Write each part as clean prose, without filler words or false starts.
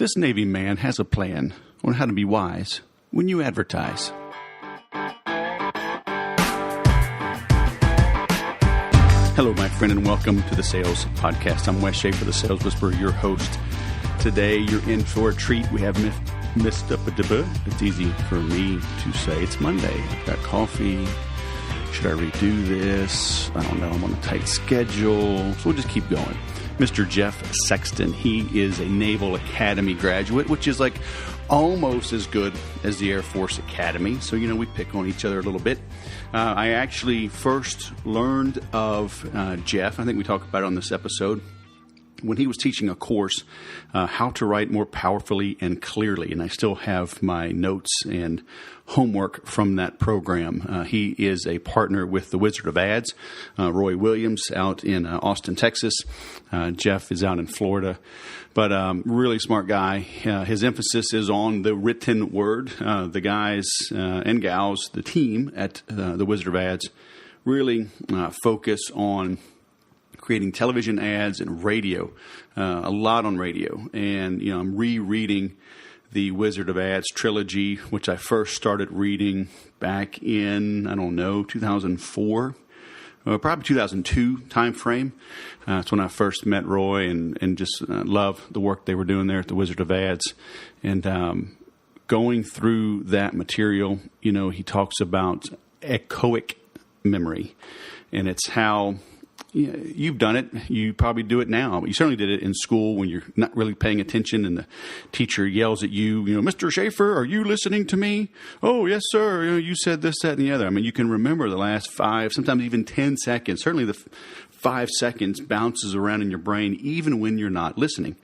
This Navy man has a plan on how to be wise when you advertise. Hello, my friend, and welcome to the Sales Podcast. I'm Wes Schaefer, the Sales Whisperer, your host. Today, you're in for a treat. We have missed up a debut. It's easy for me to say it's Monday. I've got coffee. Should I redo this? I don't know. I'm on a tight schedule. So we'll just keep going. Mr. Jeff Sexton, he is a Naval Academy graduate, which is like almost as good as the Air Force Academy. So, we pick on each other a little bit. I actually first learned of Jeff, I think we talked about it on this episode, when he was teaching a course, how to write more powerfully and clearly. And I still have my notes and homework from that program. He is a partner with the Wizard of Ads, Roy Williams, out in Austin, Texas. Jeff is out in Florida. But really smart guy. His emphasis is on the written word. The guys and gals, the team at the Wizard of Ads, really focus on creating television ads and radio, a lot on radio. And, I'm rereading the Wizard of Ads trilogy, which I first started reading back in, 2004, probably 2002 time frame. That's when I first met Roy and just loved the work they were doing there at the Wizard of Ads. And going through that material, he talks about echoic memory. And it's how... you've done it. You probably do it now. But you certainly did it in school when you're not really paying attention and the teacher yells at you, Mr. Schaefer, are you listening to me? Oh, yes, sir. You said this, that, and the other. You can remember the last 5, sometimes even 10 seconds. Certainly the 5 seconds bounces around in your brain even when you're not listening.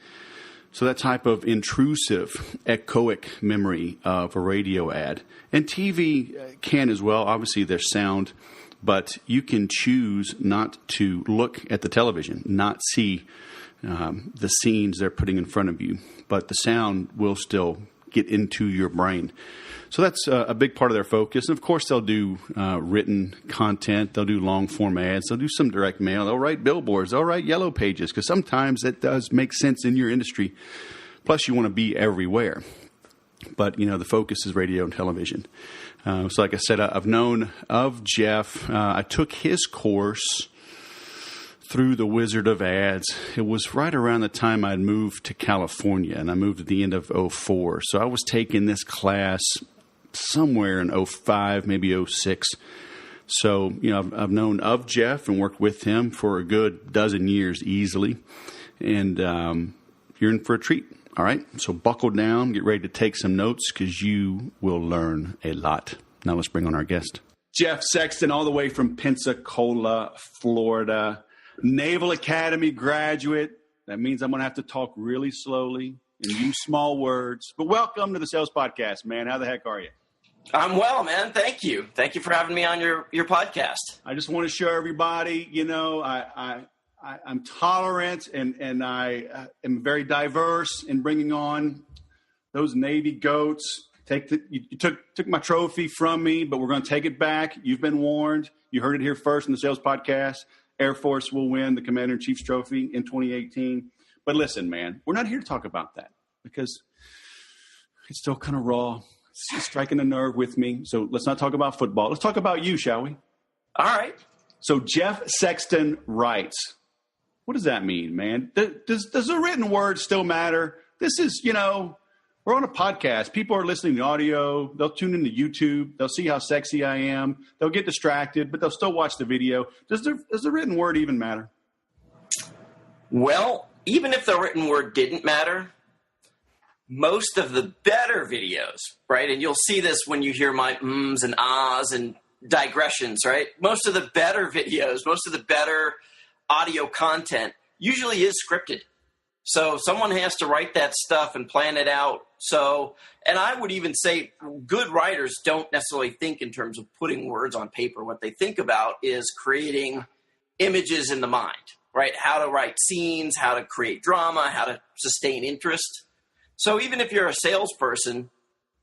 So that type of intrusive, echoic memory of a radio ad. And TV can as well. Obviously, there's sound. But you can choose not to look at the television, not see the scenes they're putting in front of you. But the sound will still get into your brain. So that's a big part of their focus. And, of course, they'll do written content. They'll do long-form ads. They'll do some direct mail. They'll write billboards. They'll write yellow pages because sometimes that does make sense in your industry. Plus, you want to be everywhere. But, the focus is radio and television. So like I said, I've known of Jeff. I took his course through the Wizard of Ads. It was right around the time I'd moved to California, and I moved at the end of 2004. So I was taking this class somewhere in 2005, maybe 2006. So, I've known of Jeff and worked with him for a good dozen years easily. And you're in for a treat. All right, so buckle down, get ready to take some notes because you will learn a lot. Now let's bring on our guest. Jeff Sexton, all the way from Pensacola, Florida. Naval Academy graduate. That means I'm going to have to talk really slowly and use small words. But welcome to the Sales Podcast, man. How the heck are you? I'm well, man. Thank you. Thank you for having me on your podcast. I just want to show everybody, I'm tolerant and I am very diverse in bringing on those Navy goats. You took my trophy from me, but we're going to take it back. You've been warned. You heard it here first in the Sales Podcast. Air Force will win the Commander-in-Chief's trophy in 2018. But listen, man, we're not here to talk about that because it's still kind of raw. It's striking a nerve with me. So let's not talk about football. Let's talk about you, shall we? All right. So Jeff Sexton writes. What does that mean, man? Does the written word still matter? This is, we're on a podcast. People are listening to audio. They'll tune into YouTube. They'll see how sexy I am. They'll get distracted, but they'll still watch the video. Does the written word even matter? Well, even if the written word didn't matter, most of the better videos, right? And you'll see this when you hear my ums and ahs and digressions, right? Most of the better videos, most of the better audio content usually is scripted. So someone has to write that stuff and plan it out. So, and I would even say good writers don't necessarily think in terms of putting words on paper. What they think about is creating images in the mind, right? How to write scenes, how to create drama, how to sustain interest. So even if you're a salesperson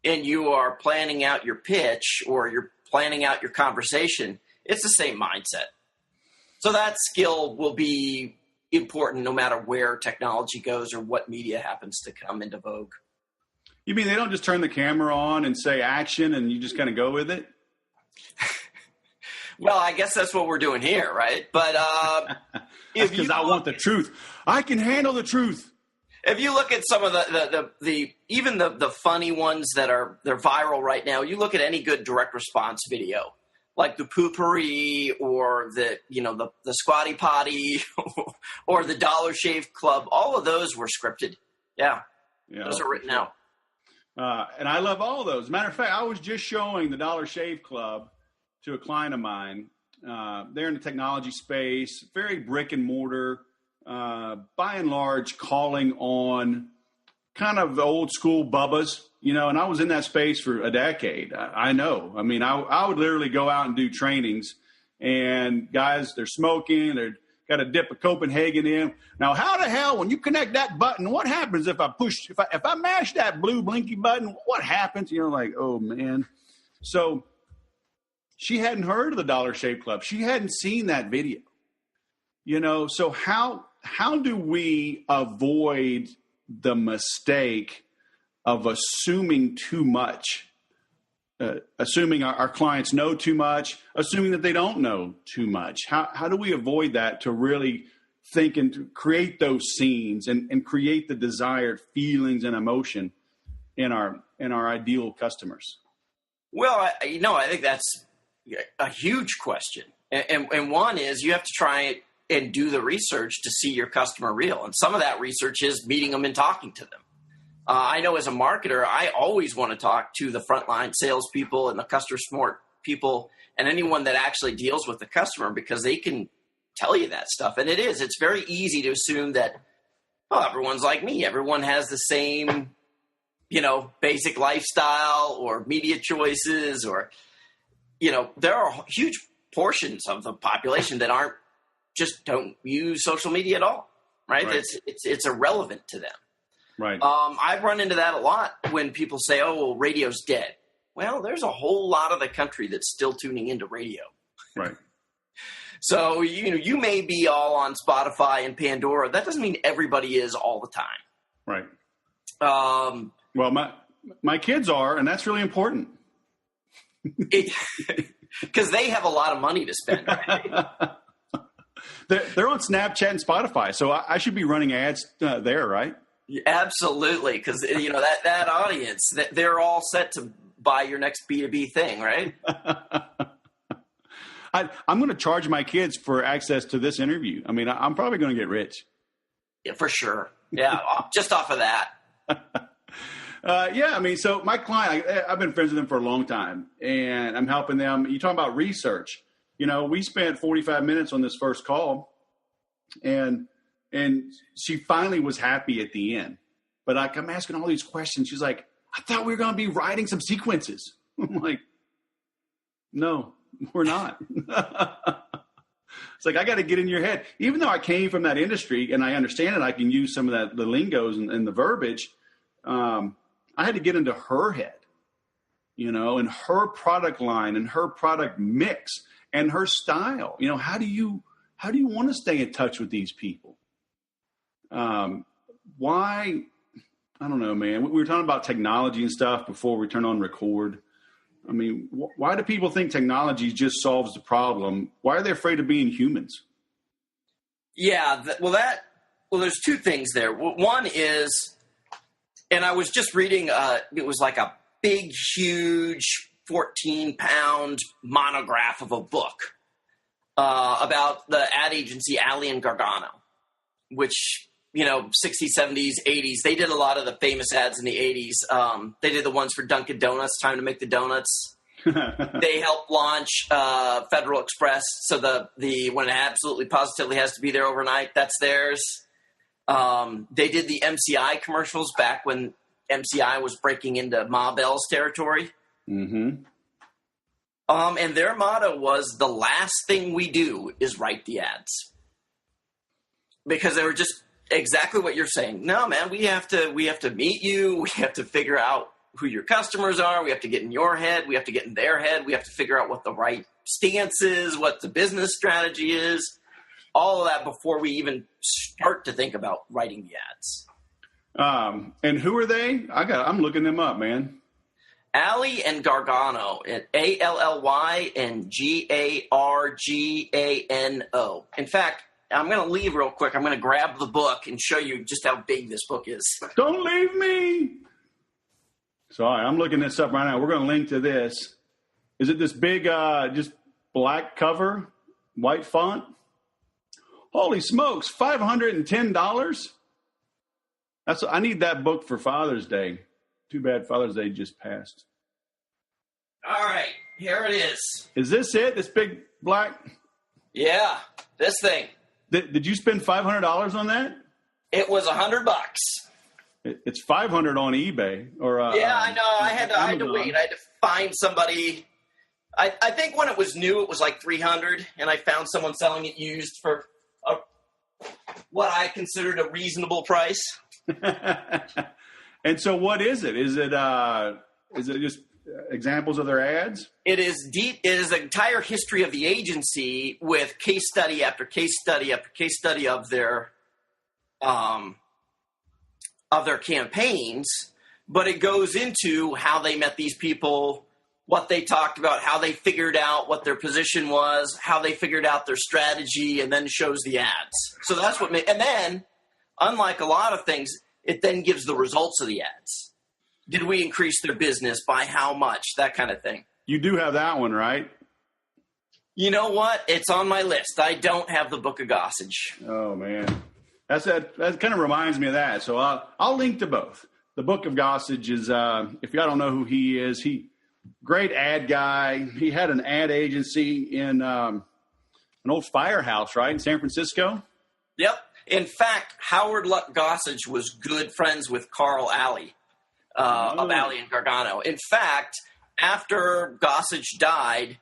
and you are planning out your pitch or you're planning out your conversation, it's the same mindset. So that skill will be important no matter where technology goes or what media happens to come into vogue. You mean they don't just turn the camera on and say action and you just kind of go with it? Well, I guess that's what we're doing here, right? But because I want the truth. I can handle the truth. If you look at some of the funny ones they're viral right now, you look at any good direct response video, like the Poopery or the Squatty Potty or the Dollar Shave Club. All of those were scripted. Yeah, those are written out. And I love all of those. As a matter of fact, I was just showing the Dollar Shave Club to a client of mine. They're in the technology space, very brick and mortar, by and large, calling on kind of the old school bubbas, and I was in that space for a decade. I know. I mean, I would literally go out and do trainings, and guys, they're smoking, they're got a dip of Copenhagen in. Now, how the hell, when you connect that button, what happens if I mash that blue blinky button? What happens? Like, oh man. So she hadn't heard of the Dollar Shave Club. She hadn't seen that video. So how do we avoid the mistake of assuming too much, assuming our clients know too much, assuming that they don't know too much? How do we avoid that to really think and to create those scenes and create the desired feelings and emotion in our ideal customers? Well, I think that's a huge question. And one is you have to try and do the research to see your customer real. And some of that research is meeting them and talking to them. I know as a marketer, I always want to talk to the frontline salespeople and the customer support people and anyone that actually deals with the customer, because they can tell you that stuff. And it's very easy to assume that, everyone's like me. Everyone has the same, basic lifestyle or media choices, or, there are huge portions of the population that don't use social media at all, right? It's irrelevant to them. Right. I've run into that a lot when people say, "Oh, well, radio's dead." Well, there's a whole lot of the country that's still tuning into radio. Right. So, you may be all on Spotify and Pandora. That doesn't mean everybody is all the time. Right. Well, my kids are, and that's really important. Because they have a lot of money to spend, right? They're on Snapchat and Spotify, so I should be running ads there, right? Absolutely, because that audience, they're all set to buy your next B2B thing, right? I'm going to charge my kids for access to this interview. I mean, I'm probably going to get rich. Yeah, for sure. Yeah, just off of that. So my client, I've been friends with them for a long time, and I'm helping them. You talk about research. We spent 45 minutes on this first call, and she finally was happy at the end. But I'm asking all these questions. She's like, I thought we were going to be writing some sequences. I'm like, no, we're not. It's like, I got to get in your head. Even though I came from that industry and I understand it, I can use some of the lingos and the verbiage. I had to get into her head, and her product line and her product mix and her style. How do you want to stay in touch with these people? Why? I don't know, man. We were talking about technology and stuff before we turn on record. I mean, why do people think technology just solves the problem? Why are they afraid of being humans? Yeah, there's two things there. One is, and I was just reading, it was like a big, huge 14-pound monograph of a book about the ad agency Alley and Gargano, which, 60s, 70s, 80s. They did a lot of the famous ads in the 80s. They did the ones for Dunkin' Donuts, Time to Make the Donuts. They helped launch Federal Express, so the when it absolutely positively has to be there overnight, that's theirs. They did the MCI commercials back when MCI was breaking into Ma Bell's territory. Mm-hmm. And their motto was, the last thing we do is write the ads. Because they were just exactly what you're saying. No, man, we have to meet you. We have to figure out who your customers are. We have to get in your head. We have to get in their head. We have to figure out what the right stance is, what the business strategy is. all of that before we even start to think about writing the ads. And who are they? I'm looking them up, man. Alley and Gargano, Allly and Gargano. In fact, I'm going to leave real quick. I'm going to grab the book and show you just how big this book is. Don't leave me. Sorry, I'm looking this up right now. We're going to link to this. Is it this big, just black cover, white font? Holy smokes, $510? I need that book for Father's Day. Too bad Father's Day just passed. All right, here it is. Is this it? This big black? Yeah, this thing. Did you spend $500 on that? It was $100. It's $500 on eBay. Yeah, I know. I had to wait. I had to find somebody. I think when it was new, it was like $300, and I found someone selling it used for what I considered a reasonable price. And so what is it? Is it just examples of their ads? It is deep. It is the entire history of the agency with case study after case study after case study of their campaigns. But it goes into how they met these people, what they talked about, how they figured out what their position was, how they figured out their strategy, and then shows the ads. So that's what and then, unlike a lot of things, it then gives the results of the ads. Did we increase their business by how much? That kind of thing. You do have that one, right? You know what? It's on my list. I don't have the Book of Gossage. Oh, man. That kind of reminds me of that. So I'll link to both. The Book of Gossage is, if y'all don't know who he is, great ad guy. He had an ad agency in an old firehouse, right, in San Francisco? Yep. In fact, Howard Gossage was good friends with Carl Alley of Alley and Gargano. In fact, after Gossage died,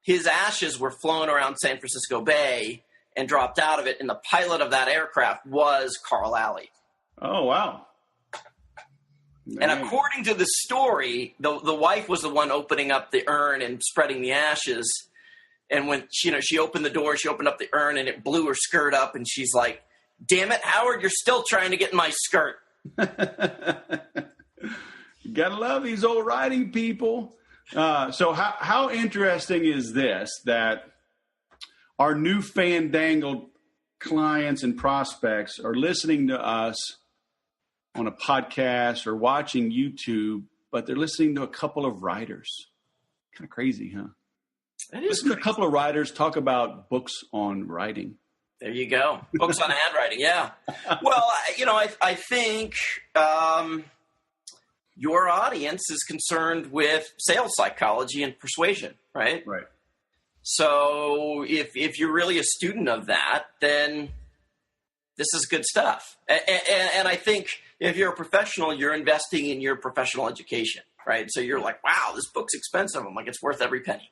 his ashes were flown around San Francisco Bay and dropped out of it, and the pilot of that aircraft was Carl Alley. Oh, wow. Man. And according to the story, the wife was the one opening up the urn and spreading the ashes. And when she opened the door, she opened up the urn, and it blew her skirt up, and she's like, "Damn it, Howard, you're still trying to get in my skirt." You gotta love these old writing people. So how interesting is this, that our new fandangled clients and prospects are listening to us on a podcast or watching YouTube, but they're listening to a couple of writers. Kind of crazy, huh? That is Listen to a couple of writers talk about books on writing. There you go. Books on ad writing, yeah. Well, I think your audience is concerned with sales psychology and persuasion, right? Right. So if you're really a student of that, then this is good stuff. And I think if you're a professional, you're investing in your professional education, right? So you're like, wow, this book's expensive. I'm like, it's worth every penny.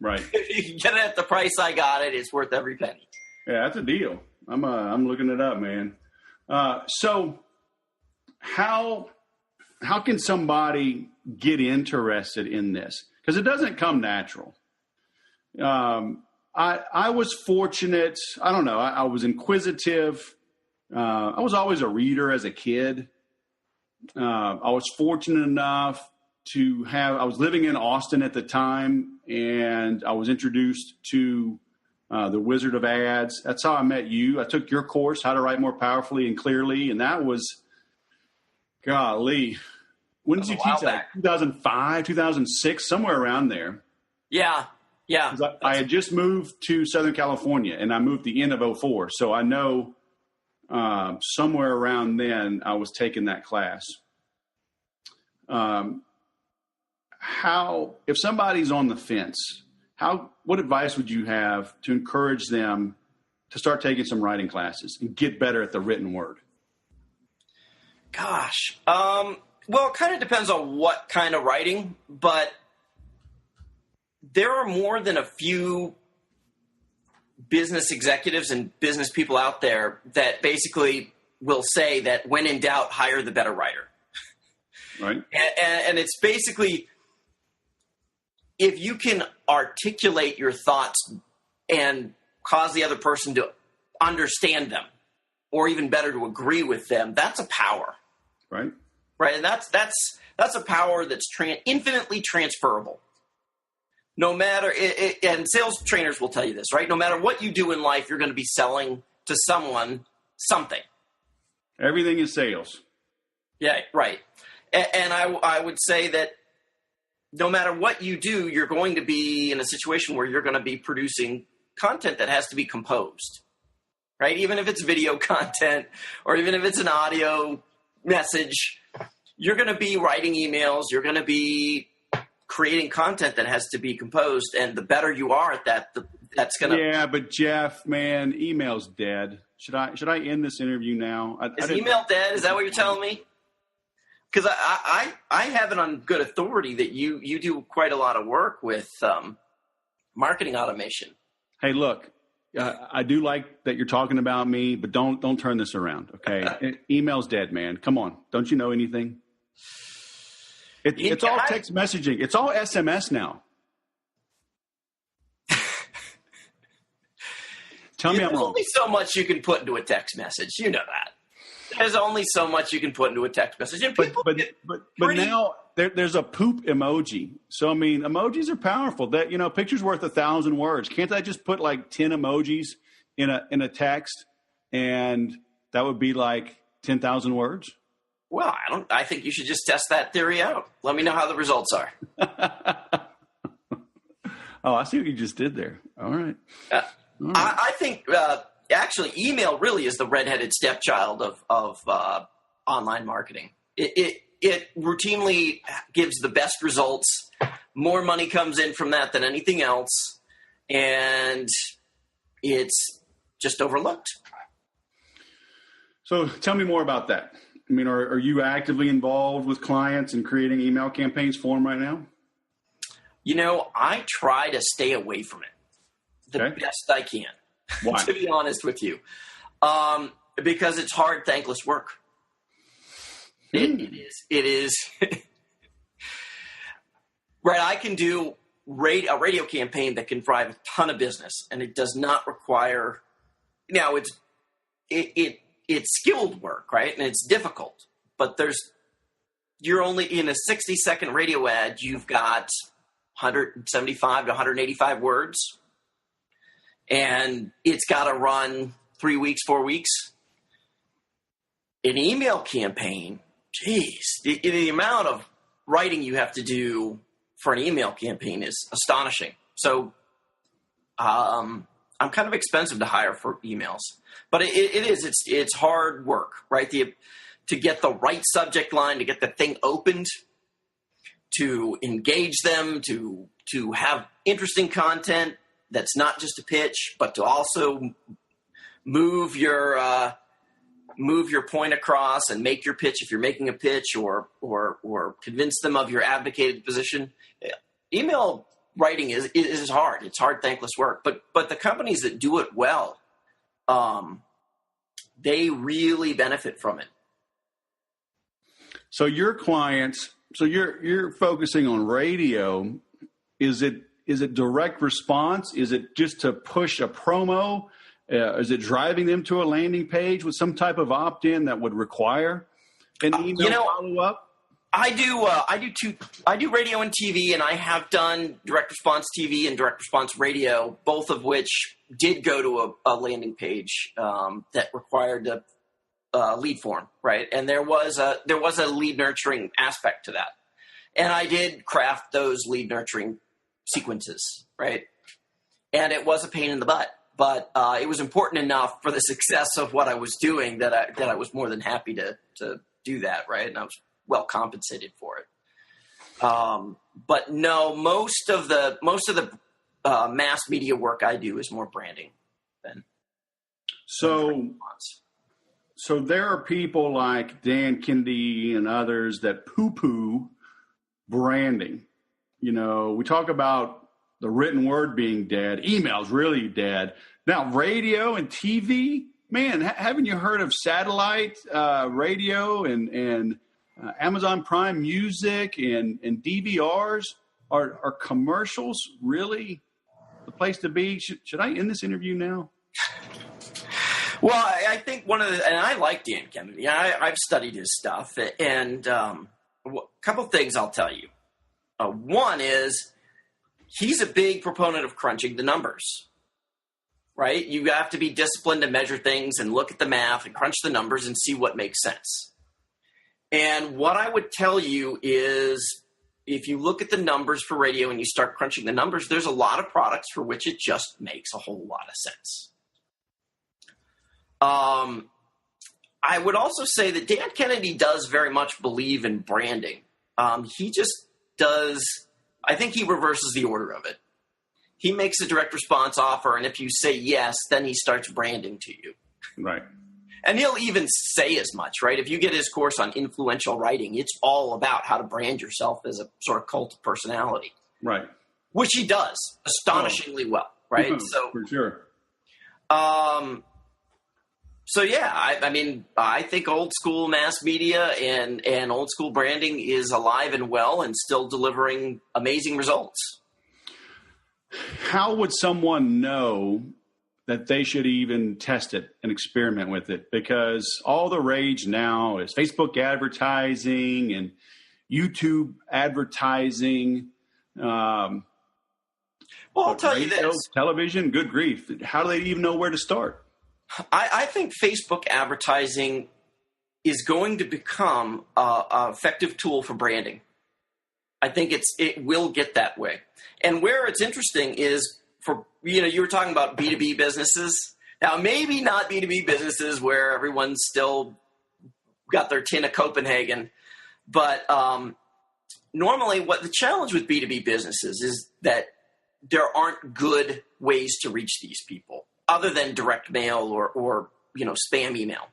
Right. If you can get it at the price I got it, it's worth every penny. Yeah, that's a deal. I'm looking it up, man. So how can somebody get interested in this? Because it doesn't come natural. I was fortunate. I don't know. I was inquisitive. I was always a reader as a kid. I was fortunate enough to I was living in Austin at the time, and I was introduced to the Wizard of Ads. That's how I met you. I took your course, How to Write More Powerfully and Clearly, and that was, golly, when did you teach that? 2005, 2006, somewhere around there. Yeah. I had just moved to Southern California, and I moved the end of 2004, so I know somewhere around then I was taking that class. If somebody's on the fence, what advice would you have to encourage them to start taking some writing classes and get better at the written word? Gosh. Well, it kind of depends on what kind of writing, but there are more than a few business executives and business people out there that basically will say that when in doubt, hire the better writer. Right. And it's basically, if you can articulate your thoughts and cause the other person to understand them, or even better, to agree with them. That's a power. Right. Right. And that's a power that's infinitely transferable. No matter, and sales trainers will tell you this, right? No matter what you do in life, you're going to be selling to someone something. Everything is sales. Yeah, right. And I would say that no matter what you do, you're going to be in a situation where you're going to be producing content that has to be composed, right? Even if it's video content or even if it's an audio message, you're going to be writing emails. You're going to be creating content that has to be composed. And the better you are at that, that's going to... Yeah, but Jeff, man, email's dead. Should I end this interview now? Is email dead? Is that what you're telling me? Because I have it on good authority that you do quite a lot of work with marketing automation. Hey, look, I do like that you're talking about me, but don't turn this around, okay? Email's dead, man. Come on. Don't you know anything? It's all text messaging. It's all SMS now. Tell me I'm wrong. There's only so much you can put into a text message. You know that. There's only so much you can put into a text message. And people but now there's a poop emoji. So, I mean, emojis are powerful. That, picture's worth 1,000 words. Can't I just put like 10 emojis in a text, and that would be like 10,000 words? Well, I think you should just test that theory out. Let me know how the results are. Oh, I see what you just did there. All right. I think actually email really is the redheaded stepchild of online marketing. It routinely gives the best results. More money comes in from that than anything else, and it's just overlooked. So tell me more about that. I mean, are you actively involved with clients and creating email campaigns for them right now? I try to stay away from it the best I can. Why? To be honest with you. Because it's hard, thankless work. It is. Right, I can do a radio campaign that can drive a ton of business, and it does not require... Now, it's skilled work, right? And it's difficult. But you're only in a 60-second radio ad, you've got 175 to 185 words. And it's got to run 3 weeks, 4 weeks. An email campaign, geez, the amount of writing you have to do for an email campaign is astonishing. So I'm kind of expensive to hire for emails. But it's hard work, right? To get the right subject line, to get the thing opened, to engage them, to have interesting content that's not just a pitch, but to also move your point across and make your pitch if you're making a pitch, or convince them of your advocated position. Email writing is hard. It's hard, thankless work. But the companies that do it well, they really benefit from it. So your clients, you're focusing on radio. Is it direct response? Is it just to push a promo? Is it driving them to a landing page with some type of opt-in that would require an email follow-up? I do radio and TV, and I have done direct response TV and direct response radio, both of which did go to a landing page that required a lead form, right? And there was a lead nurturing aspect to that, and I did craft those lead nurturing sequences, right? And it was a pain in the butt, but it was important enough for the success of what I was doing that I was more than happy to do that, right? And I was well compensated for it. But no, most of the mass media work I do is more branding than. So there are people like Dan Kennedy and others that poo-poo branding. We talk about the written word being dead. Email's really dead. Now, radio and TV, man, haven't you heard of satellite radio and Amazon Prime Music and DVRs? Are commercials really the place to be? Should I end this interview now? Well, I think and I like Dan Kennedy. I've studied his stuff, and a couple things I'll tell you. One is he's a big proponent of crunching the numbers, right? You have to be disciplined to measure things and look at the math and crunch the numbers and see what makes sense. And what I would tell you is if you look at the numbers for radio and you start crunching the numbers, there's a lot of products for which it just makes a whole lot of sense. I would also say that Dan Kennedy does very much believe in branding. He just does, I think he reverses the order of it. He makes a direct response offer, and if you say yes, then he starts branding to you. Right. And he'll even say as much, right? If you get his course on influential writing, it's all about how to brand yourself as a sort of cult of personality. Right. Which he does astonishingly well, right? So for sure. So yeah, I think old school mass media and old school branding is alive and well and still delivering amazing results. How would someone know that they should even test it and experiment with it? Because all the rage now is Facebook advertising and YouTube advertising. Well, I'll tell you this. Television, good grief. How do they even know where to start? I think Facebook advertising is going to become an effective tool for branding. I think it will get that way. And where it's interesting is for, you were talking about B2B businesses. Now, maybe not B2B businesses where everyone's still got their tin of Copenhagen, but normally what the challenge with B2B businesses is that there aren't good ways to reach these people other than direct mail or spam email.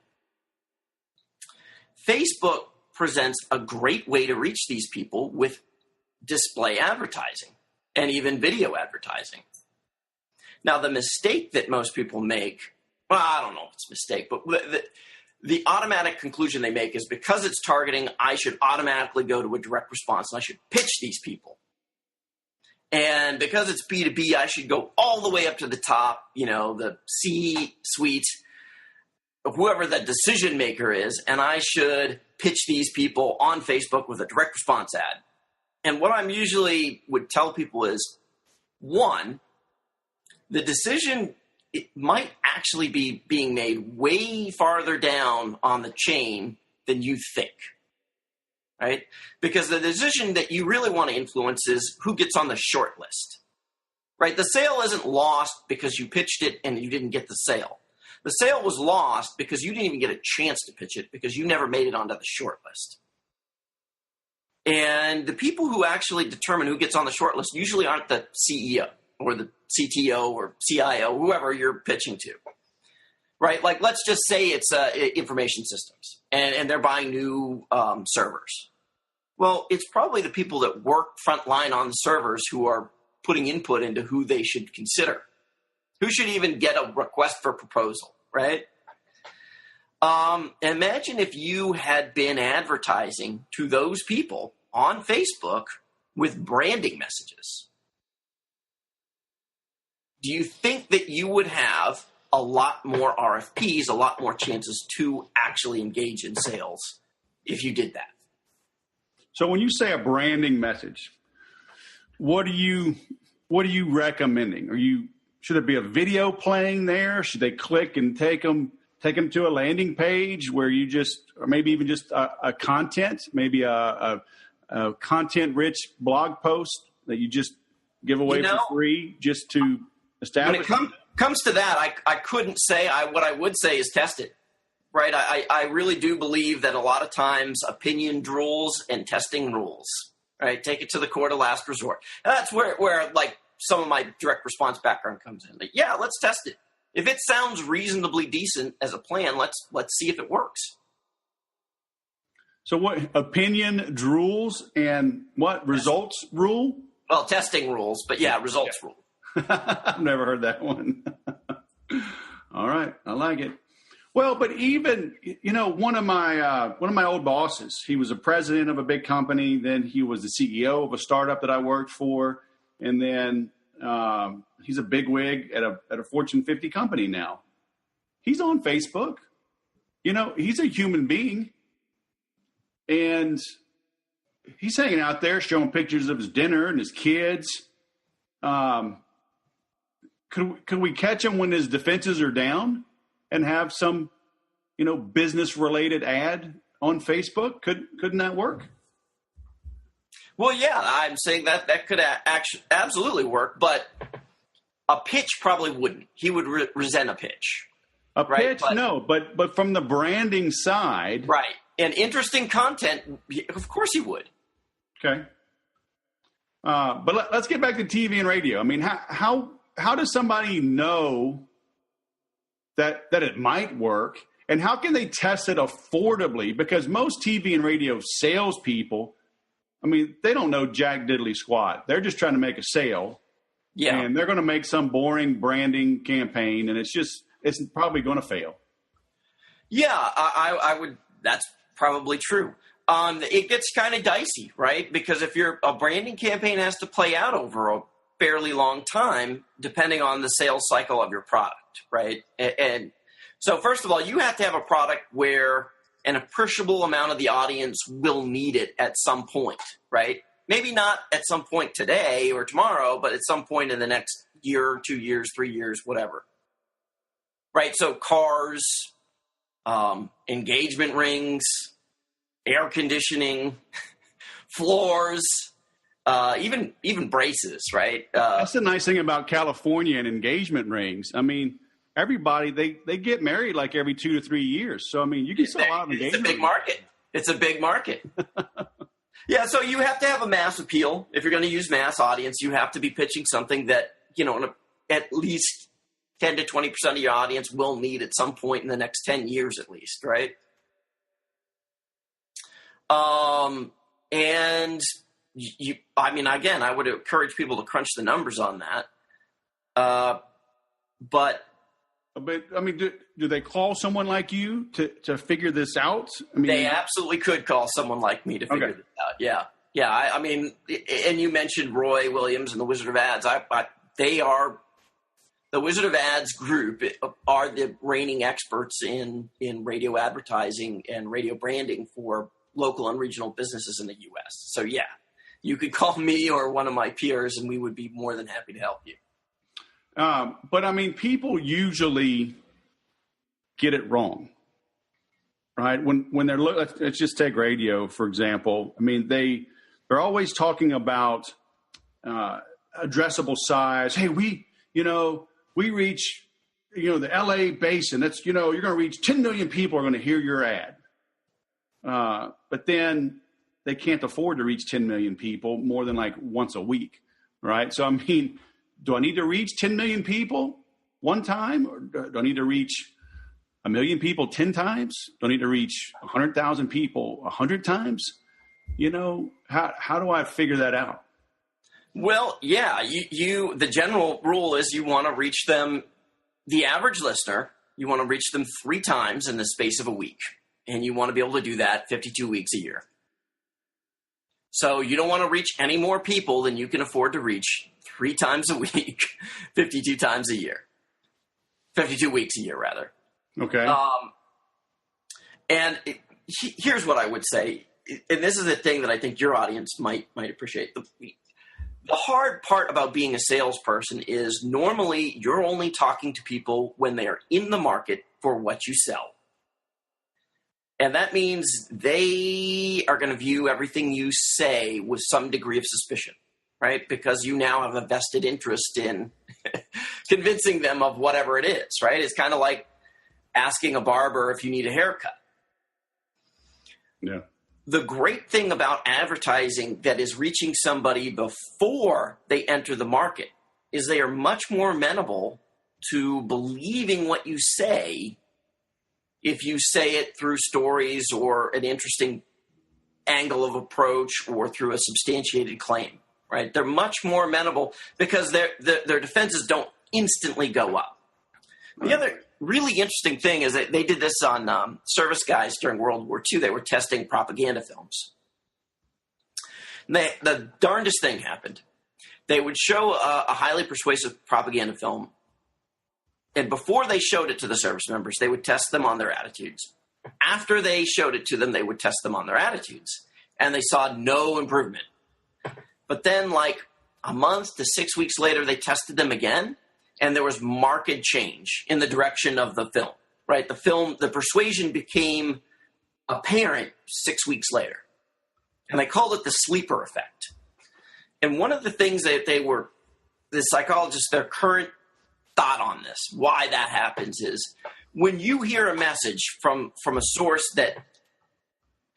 Facebook presents a great way to reach these people with display advertising and even video advertising. Now, the mistake that most people make, well, I don't know if it's a mistake, but the automatic conclusion they make is because it's targeting, I should automatically go to a direct response and I should pitch these people. And because it's B2B, I should go all the way up to the top, the C-suite, whoever the decision maker is, and I should pitch these people on Facebook with a direct response ad. And what I'm usually would tell people is, one, the decision it might actually be being made way farther down on the chain than you think, right? Because the decision that you really want to influence is who gets on the short list, right? The sale isn't lost because you pitched it and you didn't get the sale. The sale was lost because you didn't even get a chance to pitch it because you never made it onto the short list. And the people who actually determine who gets on the short list usually aren't the CEO or the CTO or CIO, whoever you're pitching to, right? Like, let's just say it's information systems and they're buying new servers. Well, it's probably the people that work frontline on the servers who are putting input into who they should consider, who should even get a request for proposal, right? Imagine if you had been advertising to those people on Facebook with branding messages. Do you think that you would have a lot more RFPs, a lot more chances to actually engage in sales if you did that? So when you say a branding message, what are you recommending? Should it be a video playing there? Should they click and take them to a landing page where you just, or maybe even just a content, maybe a content-rich blog post that you just give away for free just to establish? When it comes to that, I couldn't say. What I would say is test it, right? I really do believe that a lot of times opinion drools and testing rules, right? Take it to the court of last resort. And that's where like some of my direct response background comes in. Like, yeah, let's test it. If it sounds reasonably decent as a plan, let's see if it works. So what opinion drools and what results rule? Well, testing rules, but yeah, results rule. I've never heard that one. All right, I like it. Well, but even one of my old bosses, he was a president of a big company. Then he was the CEO of a startup that I worked for, and then he's a bigwig at a Fortune 50 company now. he's on Facebook. He's a human being. And he's hanging out there showing pictures of his dinner and his kids. Could we catch him when his defenses are down and have some, business-related ad on Facebook? Couldn't that work? Well, yeah, I'm saying that could absolutely work, but a pitch probably wouldn't. He would resent a pitch. A pitch, no, but from the branding side. Right. And interesting content, of course he would. Okay. But let's get back to TV and radio. I mean, how does somebody know that it might work? And how can they test it affordably? Because most TV and radio salespeople, I mean, they don't know jack diddly squat. They're just trying to make a sale. Yeah. And they're going to make some boring branding campaign, and it's probably going to fail. Yeah, I would. That's probably true. It gets kind of dicey, right? Because if a branding campaign has to play out over a fairly long time, depending on the sales cycle of your product, right? And so first of all, you have to have a product where an appreciable amount of the audience will need it at some point, right? Maybe not at some point today or tomorrow, but at some point in the next year, 2 years, 3 years, whatever. Right? So cars, engagement rings, air conditioning, floors, even braces, right? That's the nice thing about California and engagement rings. I mean, everybody, they get married like every 2 to 3 years. So, I mean, you can sell a lot of engagement rings. It's a big market. It's a big market. Yeah, so you have to have a mass appeal. If you're going to use mass audience, you have to be pitching something that, at least 10 to 20% of your audience will need at some point in the next 10 years at least, right? And again, I would encourage people to crunch the numbers on that. But I mean, do they call someone like you to figure this out? I mean, they absolutely could call someone like me to figure this out. Yeah. Yeah. I mean, and you mentioned Roy Williams and the Wizard of Ads. They are the Wizard of Ads group are the reigning experts in radio advertising and radio branding for local and regional businesses in the U.S. So yeah, you could call me or one of my peers and we would be more than happy to help you. But I mean, people usually get it wrong, right? When they're let's just take radio, for example. I mean, they're always talking about addressable size. Hey, we reach, the LA basin. That's, you're going to reach 10 million people are going to hear your ad. But then they can't afford to reach 10 million people more than like once a week, right? So, I mean, do I need to reach 10 million people one time? Or do I need to reach 1 million people 10 times? Do I need to reach 100,000 people 100 times? How do I figure that out? Well, yeah, the general rule is you want to reach them, the average listener, you want to reach them 3 times in the space of a week. And you want to be able to do that 52 weeks a year. So you don't want to reach any more people than you can afford to reach 3 times a week, 52 times a year. 52 weeks a year, rather. Okay. And here's what I would say, and this is the thing that I think your audience might appreciate. The hard part about being a salesperson is normally you're only talking to people when they are in the market for what you sell. And that means they are going to view everything you say with some degree of suspicion, right? Because you now have a vested interest in convincing them of whatever it is, right? It's kind of like asking a barber if you need a haircut. Yeah. The great thing about advertising that is reaching somebody before they enter the market is they are much more amenable to believing what you say if you say it through stories or an interesting angle of approach or through a substantiated claim, right? They're much more amenable because their defenses don't instantly go up. The other really interesting thing is that they did this on service guys during World War II. They were testing propaganda films. The darndest thing happened. They would show a highly persuasive propaganda film, And before they showed it to the service members, they would test them on their attitudes. After they showed it to them, they would test them on their attitudes. And they saw no improvement. But then like a month to 6 weeks later, they tested them again. And there was marked change in the direction of the film, right? The persuasion became apparent 6 weeks later. And they called it the sleeper effect. And one of the things that the psychologists, their current thought on this, why that happens is when you hear a message from a source that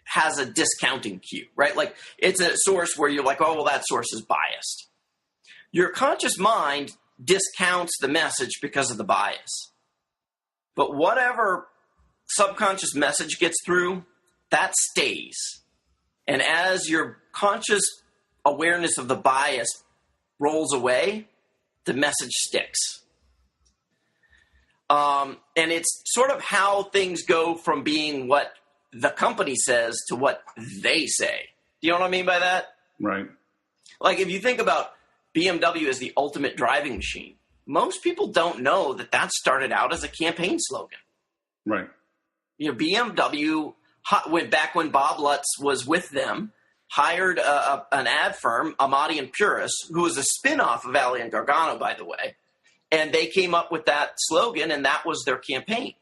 has a discounting cue, right? Like it's a source where you're like, oh, well, that source is biased. Your conscious mind discounts the message because of the bias. But whatever subconscious message gets through, that stays. And as your conscious awareness of the bias rolls away, the message sticks. And it's sort of how things go from being what the company says to what they say. Do you know what I mean by that? Right. Like if you think about BMW as the ultimate driving machine, most people don't know that started out as a campaign slogan. Right. You know, BMW, back when Bob Lutz was with them, hired an ad firm, Amati and Puris, who was a spin-off of Ali and Gargano, by the way. And they came up with that slogan, and that was their campaign.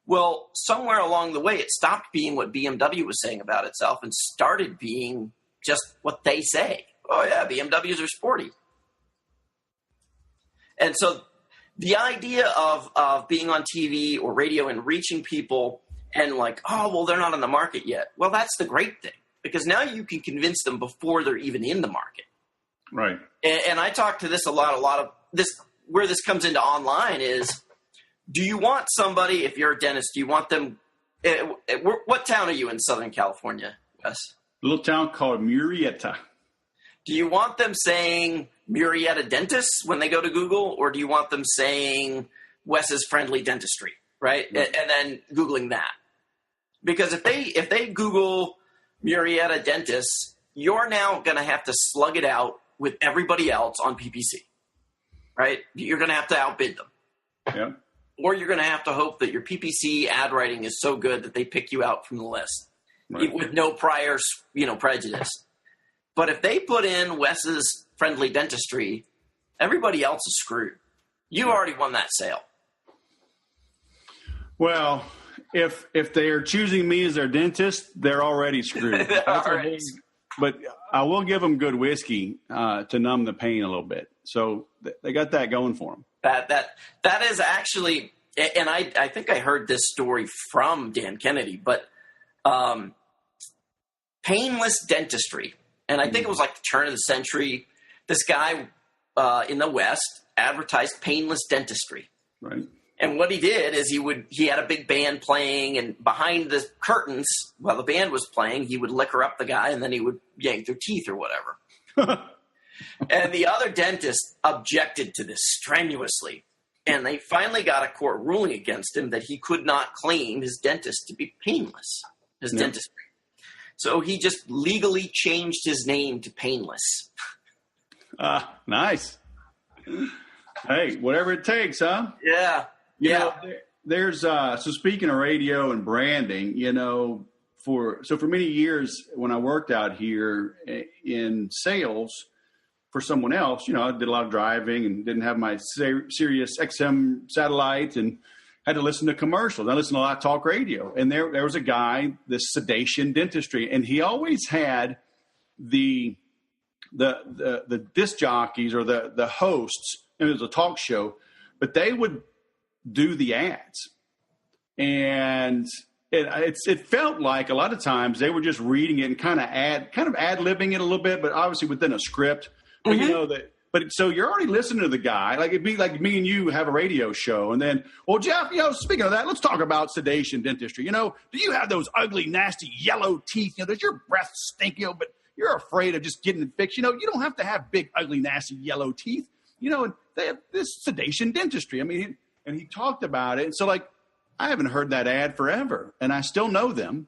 Well, somewhere along the way, it stopped being what BMW was saying about itself and started being just what they say. Oh, yeah, BMWs are sporty. And so the idea of being on TV or radio and reaching people and like, oh, well, they're not on the market yet. Well, that's the great thing, because now you can convince them before they're even in the market. Right. And I talk to this a lot of this, where this comes into online is, do you want somebody, if you're a dentist, do you want them, what town are you in Southern California, Wes? A little town called Murrieta. Do you want them saying Murrieta Dentists when they go to Google, or do you want them saying Wes's Friendly Dentistry, right? And then Googling that. Because if they Google Murrieta Dentists, you're now going to have to slug it out with everybody else on PPC, right? You're going to have to outbid them. Yeah. Or you're going to have to hope that your PPC ad writing is so good that they pick you out from the list, right, with no prior, prejudice. But if they put in Wes's Friendly Dentistry, everybody else is screwed. You already won that sale. Well, if they are choosing me as their dentist, they're already screwed. But I will give them good whiskey to numb the pain a little bit. So they got that going for them. That is actually, and I think I heard this story from Dan Kennedy, but painless dentistry. And I think it was like the turn of the century. This guy in the West advertised painless dentistry. Right. And what he did is he had a big band playing, and behind the curtains, while the band was playing, he would liquor up the guy, and then he would yank their teeth or whatever. And the other dentist objected to this strenuously. And they finally got a court ruling against him that he could not claim his dentist to be painless, his dentistry. So he just legally changed his name to Painless. Nice. Hey, whatever it takes, huh? Yeah. You know, there's so speaking of radio and branding, for many years when I worked out here in sales for someone else, I did a lot of driving and didn't have my Sirius XM satellite and had to listen to commercials. I listened to a lot of talk radio, and there was a guy, this sedation dentistry, and he always had the disc jockeys or the hosts, and it was a talk show, but they would do the ads. And it felt like a lot of times they were just reading it and kind of ad-libbing it a little bit, but obviously within a script. But so you're already listening to the guy. Like it'd be like me and you have a radio show, and then, well, Jeff, speaking of that, let's talk about sedation dentistry. Do you have those ugly, nasty yellow teeth? Does your breath stink? But you're afraid of just getting it fixed. You don't have to have big, ugly, nasty yellow teeth. And they have this sedation dentistry. I mean, and he talked about it. And so, I haven't heard that ad forever, and I still know them.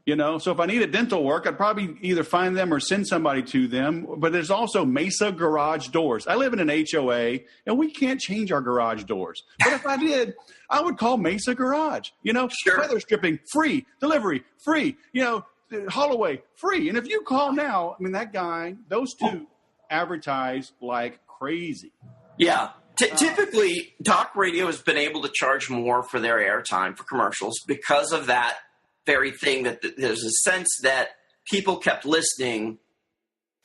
So if I needed dental work, I'd probably either find them or send somebody to them. But there's also Mesa Garage Doors. I live in an HOA, and we can't change our garage doors. But if I did, I would call Mesa Garage. Sure. Feather stripping, free. Delivery, free. Holloway, free. And if you call now, that guy, those two advertise like crazy. Yeah. Typically, talk radio has been able to charge more for their airtime for commercials because of that very thing, that there's a sense that people kept listening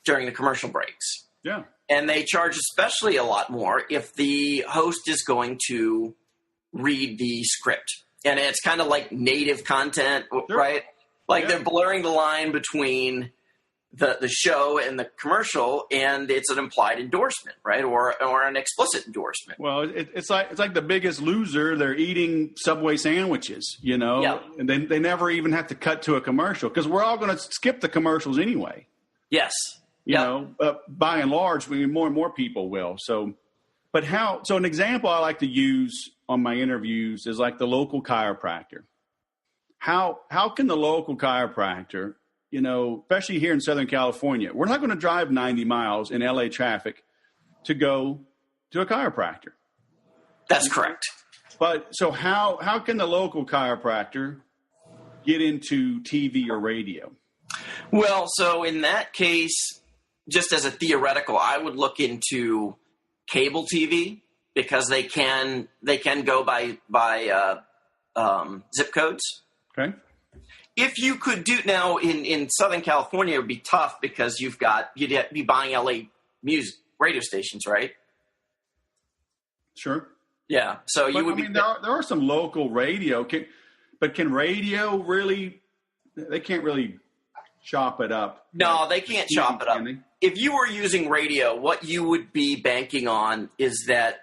during the commercial breaks. Yeah. And they charge especially a lot more if the host is going to read the script. And it's kind of like native content, sure. right? Like they're blurring the line between the show and the commercial, and it's an implied endorsement, right? Or an explicit endorsement. Well, it's like The Biggest Loser. They're eating Subway sandwiches, Yep. and they never even have to cut to a commercial because we're all going to skip the commercials anyway. Yes. By and large, more and more people will. So an example I like to use on my interviews is like the local chiropractor. How can the local chiropractor, especially here in Southern California, we're not going to drive 90 miles in LA traffic to go to a chiropractor. That's correct. But so how can the local chiropractor get into TV or radio? Well, so in that case, just as a theoretical, I would look into cable TV because they can go by zip codes. Okay. If you could do now in Southern California, it would be tough because you'd be buying LA music radio stations, right? Sure. Yeah. So there are some local radio, but can radio really? They can't really chop it up. No, they can't chop it up. If you were using radio, what you would be banking on is that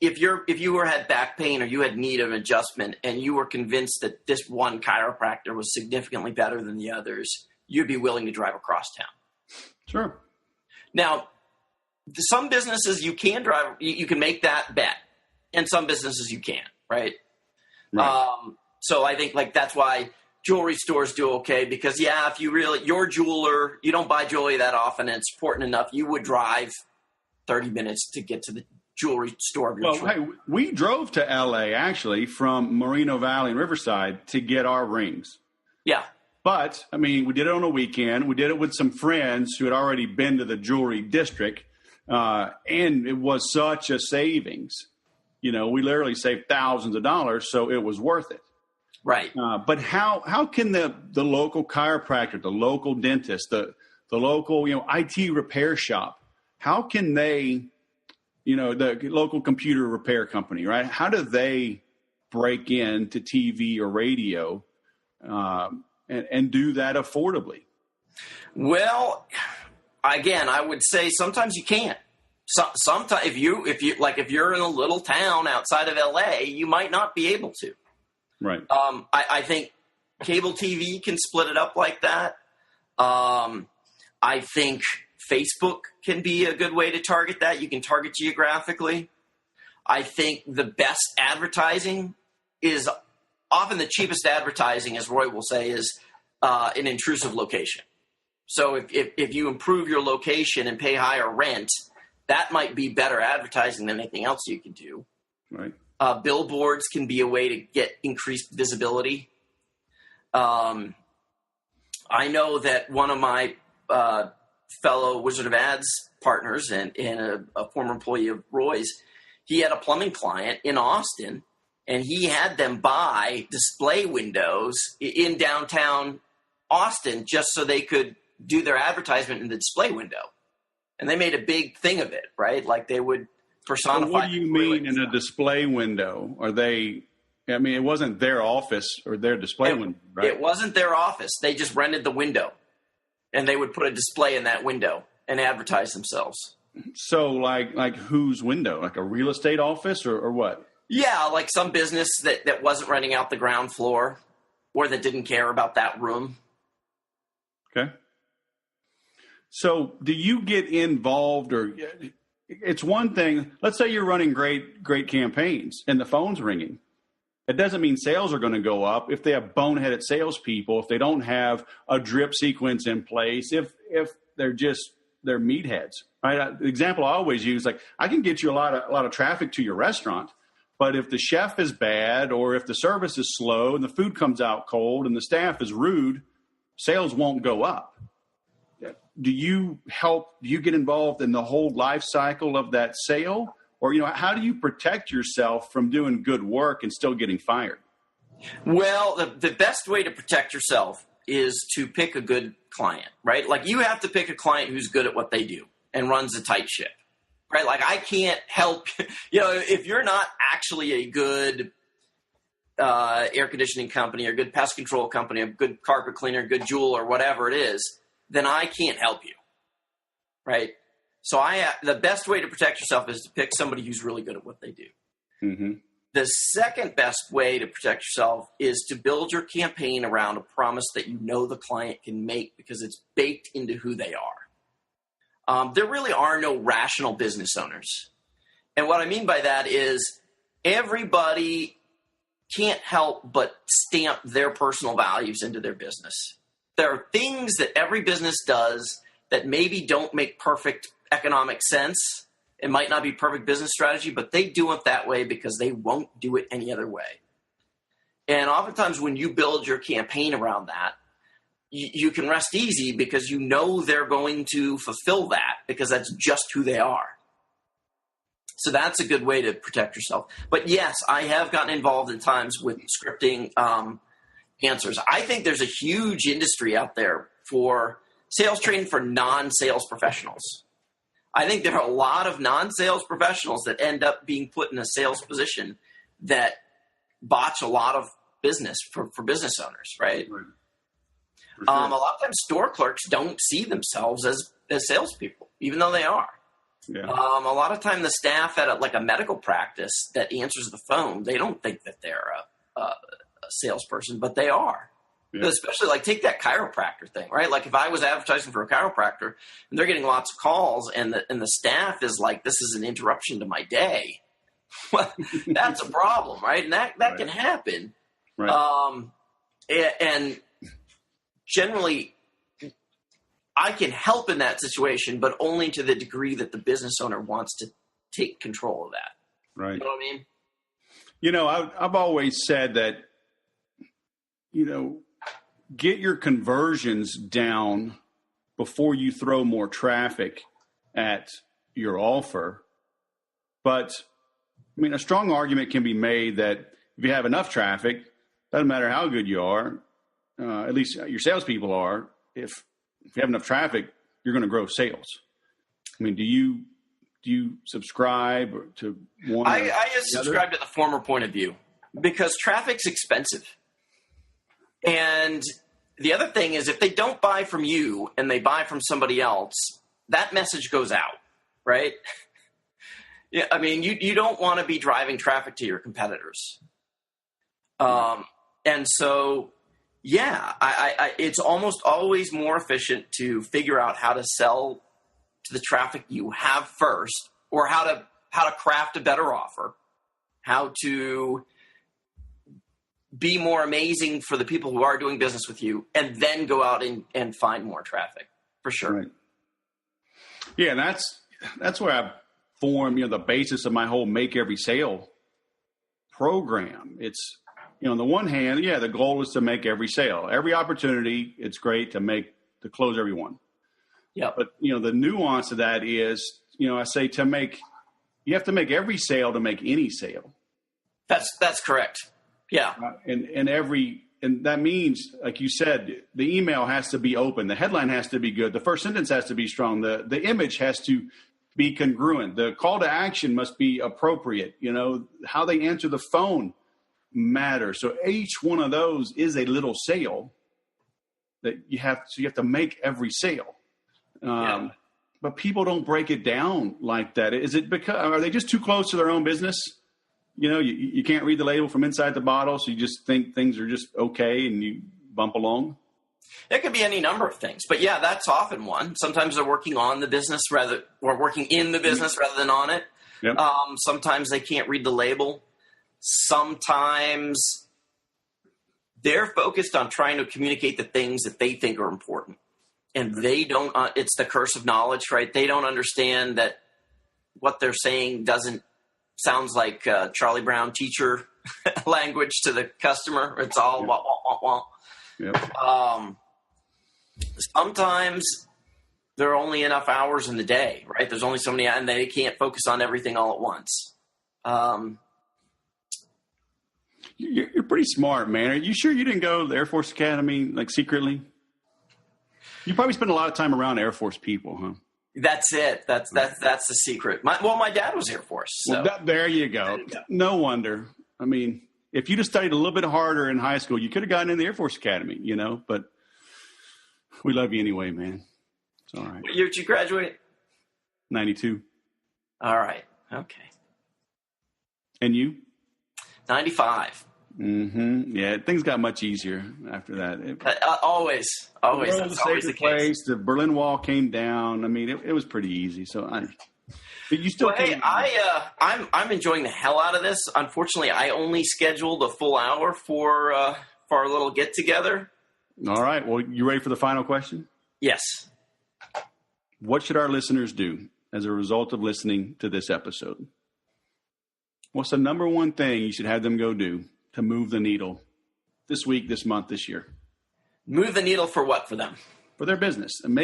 if you had back pain or you had need of an adjustment and you were convinced that this one chiropractor was significantly better than the others, you'd be willing to drive across town. Sure. Now, some businesses you can drive, you can make that bet, and some businesses you can't, right? So I think that's why jewelry stores do okay because if you're a jeweler, you don't buy jewelry that often and it's important enough, you would drive 30 minutes to get to the jewelry store. Hey, we drove to LA actually from Moreno Valley and Riverside to get our rings. Yeah. But we did it on a weekend. We did it with some friends who had already been to the jewelry district. And it was such a savings. We literally saved thousands of dollars. So it was worth it. Right. But how can the local chiropractor, the local dentist, the local, IT repair shop, how can they, the local computer repair company, right? How do they break into TV or radio and do that affordably? Well, again, I would say sometimes you can't. Sometimes if you're in a little town outside of LA, you might not be able to. Right. I think cable TV can split it up like that. I think Facebook can be a good way to target that. You can target geographically. I think the best advertising is often the cheapest advertising, as Roy will say, is an intrusive location. So if you improve your location and pay higher rent, that might be better advertising than anything else you can do. Right. Billboards can be a way to get increased visibility. I know that one of my fellow Wizard of Ads partners and a former employee of Roy's, he had a plumbing client in Austin, and he had them buy display windows in downtown Austin just so they could do their advertisement in the display window. And they made a big thing of it, right? Like they would personify. So what do you mean in a display window? Are they, it wasn't their office or their display window, right? It wasn't their office. They just rented the window. And they would put a display in that window and advertise themselves. So like whose window? Like a real estate office or what? Yeah, like some business that wasn't renting out the ground floor or that didn't care about that room. Okay. So do you get involved or it's one thing, let's say you're running great campaigns and the phone's ringing It doesn't mean sales are going to go up if they have boneheaded salespeople, if they don't have a drip sequence in place, if they're meatheads. Right? The example I always use, like, I can get you a lot of traffic to your restaurant, but if the chef is bad, or if the service is slow and the food comes out cold and the staff is rude, sales won't go up. Do you get involved in the whole life cycle of that sale? Or, how do you protect yourself from doing good work and still getting fired? Well, the best way to protect yourself is to pick a good client, right? Like, you have to pick a client who's good at what they do and runs a tight ship, right? Like, I can't help, if you're not actually a good air conditioning company or good pest control company, a good carpet cleaner, good jewel, or whatever it is, then I can't help you, right? So the best way to protect yourself is to pick somebody who's really good at what they do. Mm-hmm. The second best way to protect yourself is to build your campaign around a promise that the client can make, because it's baked into who they are. There really are no rational business owners. And what I mean by that is everybody can't help but stamp their personal values into their business. There are things that every business does that maybe don't make perfect economic sense. It might not be perfect business strategy, but they do it that way because they won't do it any other way. And oftentimes when you build your campaign around that, you can rest easy, because they're going to fulfill that, because that's just who they are. So that's a good way to protect yourself. But yes, I have gotten involved in times with scripting answers. I think there's a huge industry out there for sales training for non-sales professionals. I think there are a lot of non-sales professionals that end up being put in a sales position that botch a lot of business for business owners, right? Sure. A lot of times store clerks don't see themselves as salespeople, even though they are. Yeah. A lot of time the staff at a medical practice that answers the phone, they don't think that they're a salesperson, but they are. Yeah. Especially, take that chiropractor thing, right? Like, if I was advertising for a chiropractor and they're getting lots of calls, and the staff is like, this is an interruption to my day, well, that's a problem, right? And that right. can happen. Right. And generally, I can help in that situation, but only to the degree that the business owner wants to take control of that. Right. You know what I mean? I've always said that, get your conversions down before you throw more traffic at your offer. But, a strong argument can be made that if you have enough traffic, doesn't matter how good you are, at least your salespeople are, if you have enough traffic, you're going to grow sales. Do you subscribe to one? I subscribe to the former point of view, because traffic's expensive. And the other thing is, if they don't buy from you and they buy from somebody else, that message goes out, right? Yeah, you don't want to be driving traffic to your competitors. And so, yeah, it's almost always more efficient to figure out how to sell to the traffic you have first, or how to craft a better offer, how to be more amazing for the people who are doing business with you, and then go out and find more traffic, for sure. Right. Yeah, and that's where I form, the basis of my whole Make Every Sale program. It's, on the one hand, the goal is to make every sale. Every opportunity, it's great to close every one. Yeah. But, the nuance of that is, I say you have to make every sale to make any sale. That's correct. Yeah. And that means, like you said, the email has to be open. The headline has to be good. The first sentence has to be strong. The image has to be congruent. The call to action must be appropriate. How they answer the phone matters. So each one of those is a little sale that you have to make every sale. But people don't break it down like that. Is it because, are they just too close to their own business? You can't read the label from inside the bottle, so you just think things are just okay and you bump along? It could be any number of things. But, yeah, that's often one. Sometimes they're working on the business working in the business rather than on it. Yep. Sometimes they can't read the label. sometimes they're focused on trying to communicate the things that they think are important. And they don't, it's the curse of knowledge, right? They don't understand that what they're saying sounds like Charlie Brown teacher language to the customer. It's all wah, wah, wah, wah. Yep. Sometimes there are only enough hours in the day, right? There's only so many, and they can't focus on everything all at once. You're pretty smart, man. Are you sure you didn't go to the Air Force Academy, like secretly? You probably spent a lot of time around Air Force people, huh? That's it. That's the secret. My dad was Air Force. So. Well, there you go. No wonder. I mean, if you'd have studied a little bit harder in high school, you could have gotten in the Air Force Academy, you know, but we love you anyway, man. It's all right. What year did you graduate? 92. All right. Okay. And you? 95. Mm-hmm. Yeah, things got much easier after that. Always. The world was That's a always safer the case. place. The Berlin Wall came down. I mean, it was pretty easy. But you still Hey, I'm enjoying the hell out of this. Unfortunately, I only scheduled a full hour for our little get together. All right. Well, you ready for the final question? Yes. What should our listeners do as a result of listening to this episode? What's the number one thing you should have them go do to move the needle this week, this month, this year? Move the needle for what for them? For their business. And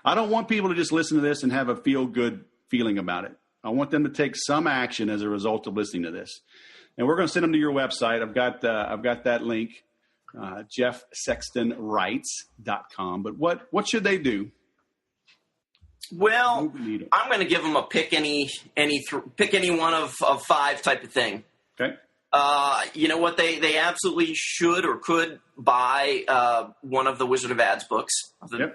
I don't want people to just listen to this and have a feel-good feeling about it. I want them to take some action as a result of listening to this. And we're going to send them to your website. I've got that link, jeffsextonwrites.com. But what should they do? Well, I'm going to give them a pick any one of five type of thing. Okay. You know what? They absolutely should or could buy one of the Wizard of Ads books of the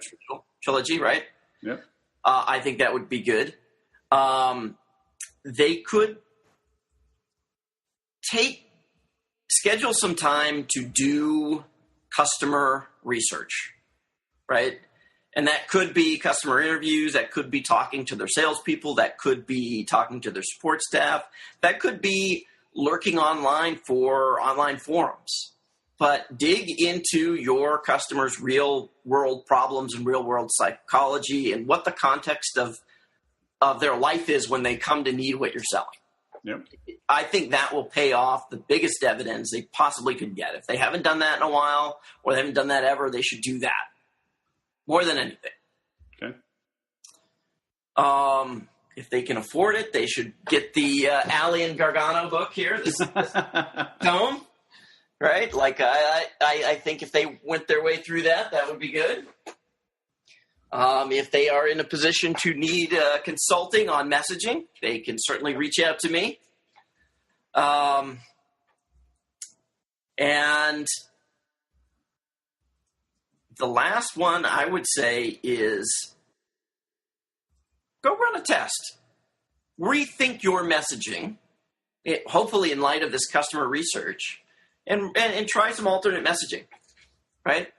trilogy, right? Yep. I think that would be good. They could schedule some time to do customer research, right? And that could be customer interviews. That could be talking to their salespeople. That could be talking to their support staff. That could be lurking online for online forums. But dig into your customers' real world problems and real world psychology and what the context of their life is when they come to need what you're selling. Yep. I think that will pay off the biggest dividends they possibly could get. If they haven't done that in a while or they haven't done that ever, they should do that. More than anything. Okay. If they can afford it, they should get the Alley and Gargano book here, this tome, right? Like I think if they went their way through that would be good. If they are in a position to need consulting on messaging, they can certainly reach out to me. And the last one I would say is go run a test. Rethink your messaging, hopefully in light of this customer research, and try some alternate messaging, right?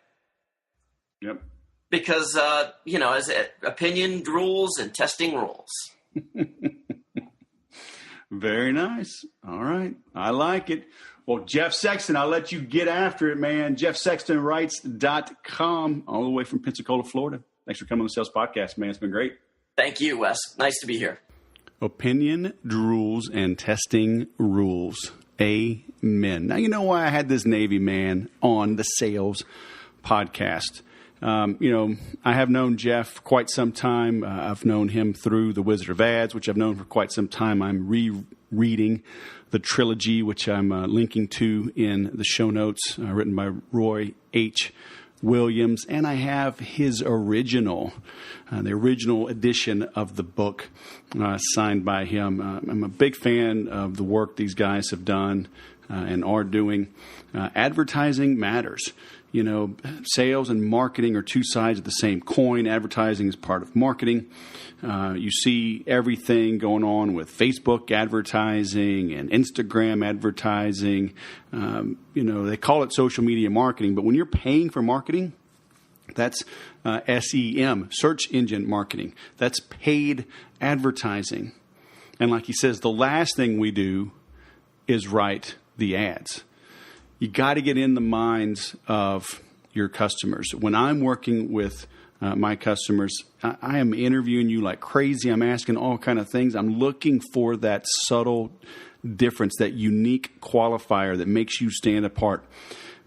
Yep. Because, as opinion drools and testing rules. Very nice. All right. I like it. Well, Jeff Sexton, I'll let you get after it, man. JeffSextonWrites.com, all the way from Pensacola, Florida. Thanks for coming on the Sales Podcast, man. It's been great. Thank you, Wes. Nice to be here. Opinion, drools, and testing rules. Amen. Now, you know why I had this Navy man on the Sales Podcast. I have known Jeff quite some time. I've known him through the Wizard of Ads, which I've known for quite some time. I'm rereading the trilogy, which I'm linking to in the show notes, written by Roy H. Williams. And I have his the original edition of the book signed by him. I'm a big fan of the work these guys have done and are doing. Advertising matters. You know, sales and marketing are two sides of the same coin. Advertising is part of marketing. You see everything going on with Facebook advertising and Instagram advertising. They call it social media marketing, but when you're paying for marketing, that's SEM, search engine marketing. That's paid advertising. And like he says, the last thing we do is write the ads. You got to get in the minds of your customers. When I'm working with my customers, I am interviewing you like crazy. I'm asking all kind of things. I'm looking for that subtle difference, that unique qualifier that makes you stand apart.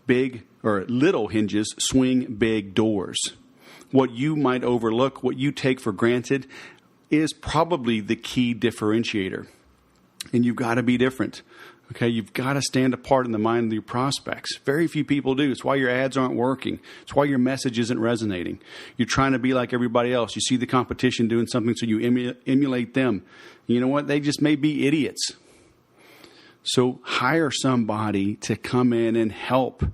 Big or little hinges swing big doors. What you might overlook, what you take for granted, is probably the key differentiator. And you've got to be different. Okay, you've got to stand apart in the mind of your prospects. Very few people do. It's why your ads aren't working. It's why your message isn't resonating. You're trying to be like everybody else. You see the competition doing something, so you emulate them. You know what? They just may be idiots. So hire somebody to come in and help.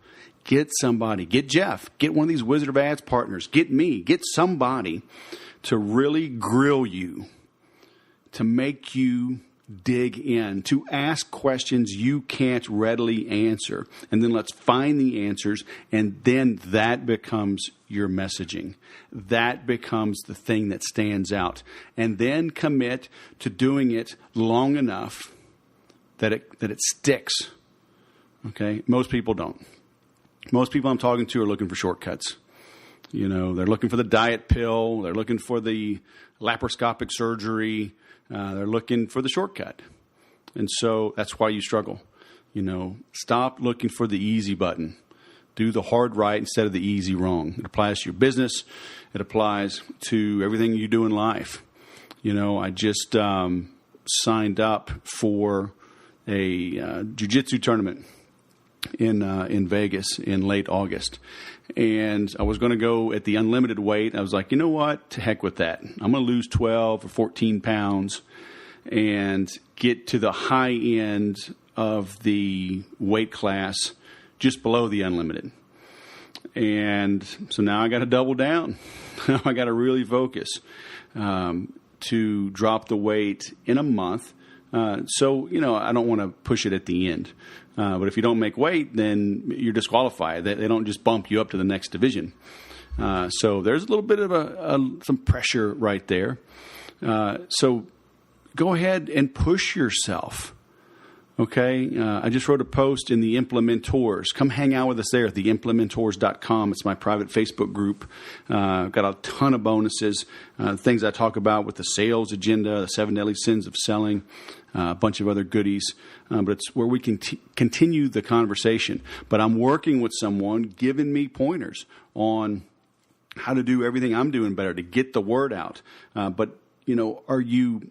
Get somebody. Get Jeff. Get one of these Wizard of Ads partners. Get me. Get somebody to really grill you, to make you dig in, to ask questions you can't readily answer. And then let's find the answers, and then that becomes your messaging. That becomes the thing that stands out. And then commit to doing it long enough that it sticks. Okay? Most people don't. Most people I'm talking to are looking for shortcuts. You know, they're looking for the diet pill. They're looking for the laparoscopic surgery. They're looking for the shortcut. And so that's why you struggle. You know, stop looking for the easy button. Do the hard right instead of the easy wrong. It applies to your business. It applies to everything you do in life. You know, I just signed up for a jiu-jitsu tournament in Vegas in late August. And I was going to go at the unlimited weight. I was like, you know what? To heck with that. I'm going to lose 12 or 14 pounds and get to the high end of the weight class just below the unlimited. And so now I got to double down. I got to really focus to drop the weight in a month. So, you know, I don't want to push it at the end. But if you don't make weight, then you're disqualified. They don't just bump you up to the next division. So there's a little bit of some pressure right there. So go ahead and push yourself. Okay, I just wrote a post in the Implementors. Come hang out with us there at theimplementors.com. It's my private Facebook group. I've got a ton of bonuses, things I talk about with the sales agenda, the 7 deadly sins of selling, a bunch of other goodies. But it's where we can continue the conversation. But I'm working with someone giving me pointers on how to do everything I'm doing better to get the word out. But, you know, are you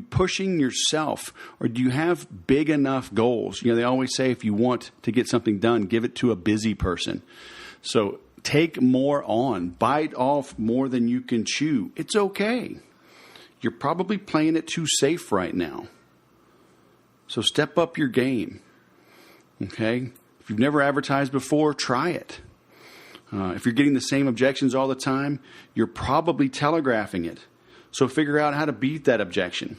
pushing yourself, or do you have big enough goals? You know, they always say if you want to get something done, give it to a busy person. So take more on, bite off more than you can chew. It's okay. You're probably playing it too safe right now. So step up your game. Okay? If you've never advertised before, try it. If you're getting the same objections all the time, you're probably telegraphing it. So figure out how to beat that objection.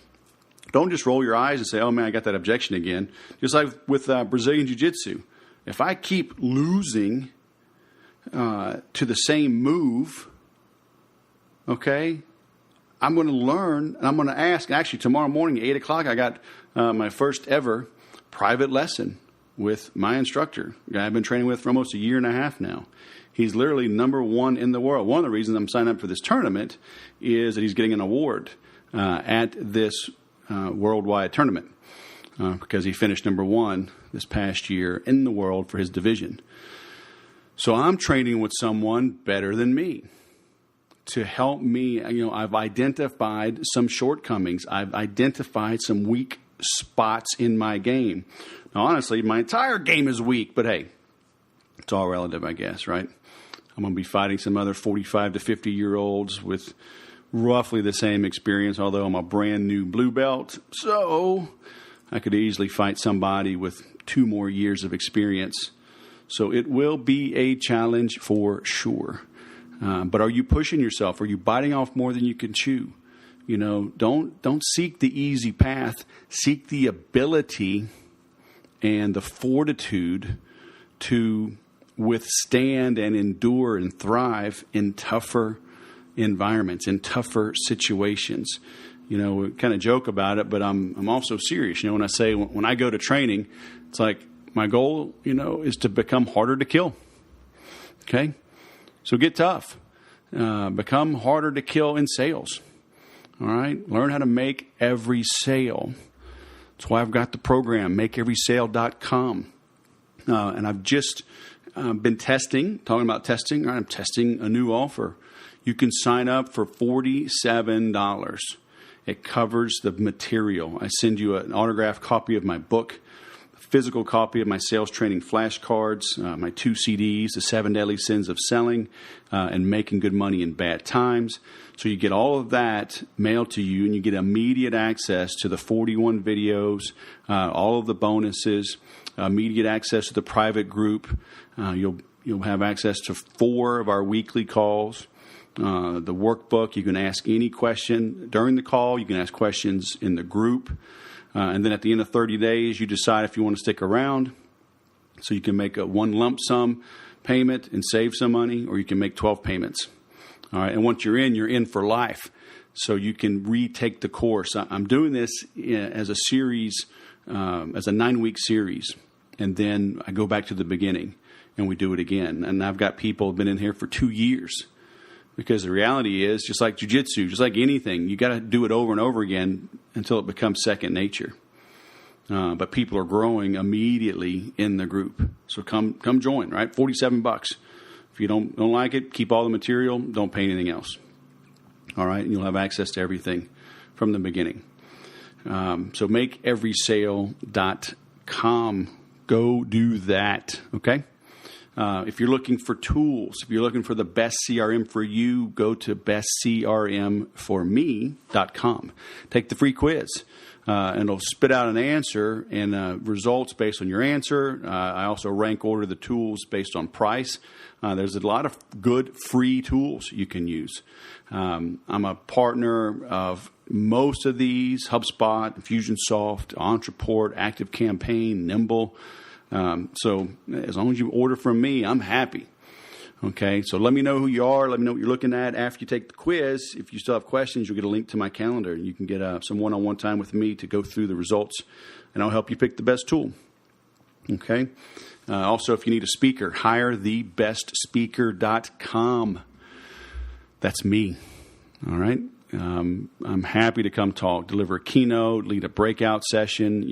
Don't just roll your eyes and say, oh, man, I got that objection again. Just like with Brazilian Jiu-Jitsu. If I keep losing to the same move, okay, I'm going to learn, and I'm going to ask. Actually, tomorrow morning at 8 o'clock, I got my first ever private lesson with my instructor, a guy I've been training with for almost a year and a half now. He's literally number one in the world. One of the reasons I'm signing up for this tournament is that he's getting an award at this worldwide tournament because he finished number one this past year in the world for his division. So I'm training with someone better than me to help me. You know, I've identified some shortcomings. I've identified some weak spots in my game. Now, honestly, my entire game is weak, but hey, it's all relative, I guess, right? I'm going to be fighting some other 45 to 50-year-olds with roughly the same experience, although I'm a brand new blue belt. So I could easily fight somebody with 2 more years of experience. So it will be a challenge for sure. But are you pushing yourself? Are you biting off more than you can chew? You know, don't seek the easy path. Seek the ability and the fortitude to withstand and endure and thrive in tougher environments, in tougher situations. we kind of joke about it, but I'm also serious. When I say when I go to training, it's like my goal, is to become harder to kill. Okay, so get tough, become harder to kill in sales. All right, learn how to make every sale. That's why I've got the program, MakeEverySale.com, and I've just been talking about testing. All right, I'm testing a new offer. You can sign up for $47. It covers the material. I send you an autographed copy of my book, a physical copy of my sales training flashcards, my 2 CDs, The 7 Deadly Sins of Selling, and Making Good Money in Bad Times. So you get all of that mailed to you, and you get immediate access to the 41 videos, all of the bonuses, immediate access to the private group. You'll have access to 4 of our weekly calls. The workbook, you can ask any question during the call. You can ask questions in the group. And then at the end of 30 days, you decide if you want to stick around. So you can make a one lump sum payment and save some money, or you can make 12 payments. All right. And once you're in for life. So you can retake the course. I'm doing this as a series, as a 9-week series. And then I go back to the beginning and we do it again. And I've got people who have been in here for 2 years. Because the reality is, just like jiu-jitsu, just like anything, you got to do it over and over again until it becomes second nature. But people are growing immediately in the group. So come join, right? $47. If you don't like it, keep all the material. Don't pay anything else. All right? And you'll have access to everything from the beginning. So MakeEverySale.com. Go do that, okay? If you're looking for tools, if you're looking for the best CRM for you, go to bestcrmforme.com. Take the free quiz, and it'll spit out an answer and results based on your answer. I also rank order the tools based on price. There's a lot of good free tools you can use. I'm a partner of most of these: HubSpot, Infusionsoft, Entreport, ActiveCampaign, Nimble. So as long as you order from me, I'm happy. Okay, so let me know who you are. Let me know what you're looking at. After you take the quiz, if you still have questions, you'll get a link to my calendar. You can get some one-on-one time with me to go through the results, and I'll help you pick the best tool. Okay. Also, if you need a speaker, hirethebestspeaker.com. That's me. All right. I'm happy to come talk, deliver a keynote, lead a breakout session.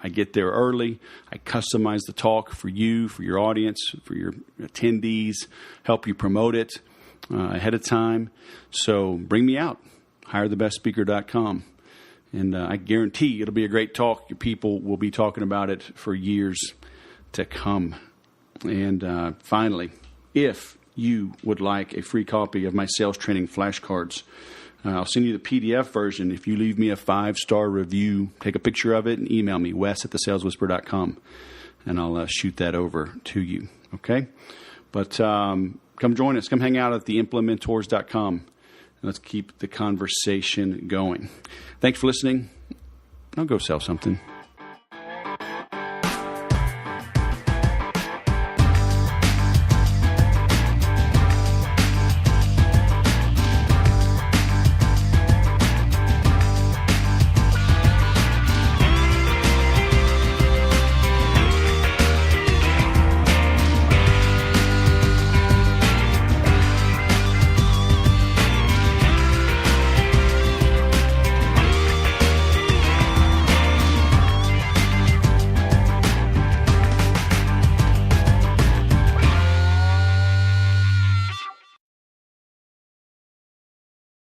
I get there early. I customize the talk for you, for your audience, for your attendees, help you promote it ahead of time. So bring me out, hirethebestspeaker.com. And I guarantee it'll be a great talk. Your people will be talking about it for years to come. And finally, if you would like a free copy of my sales training flashcards, I'll send you the PDF version if you leave me a 5-star review. Take a picture of it and email me, wes@thesaleswhisperer.com, and I'll shoot that over to you. Okay? But come join us. Come hang out at theimplementors.com, and let's keep the conversation going. Thanks for listening. I'll go sell something.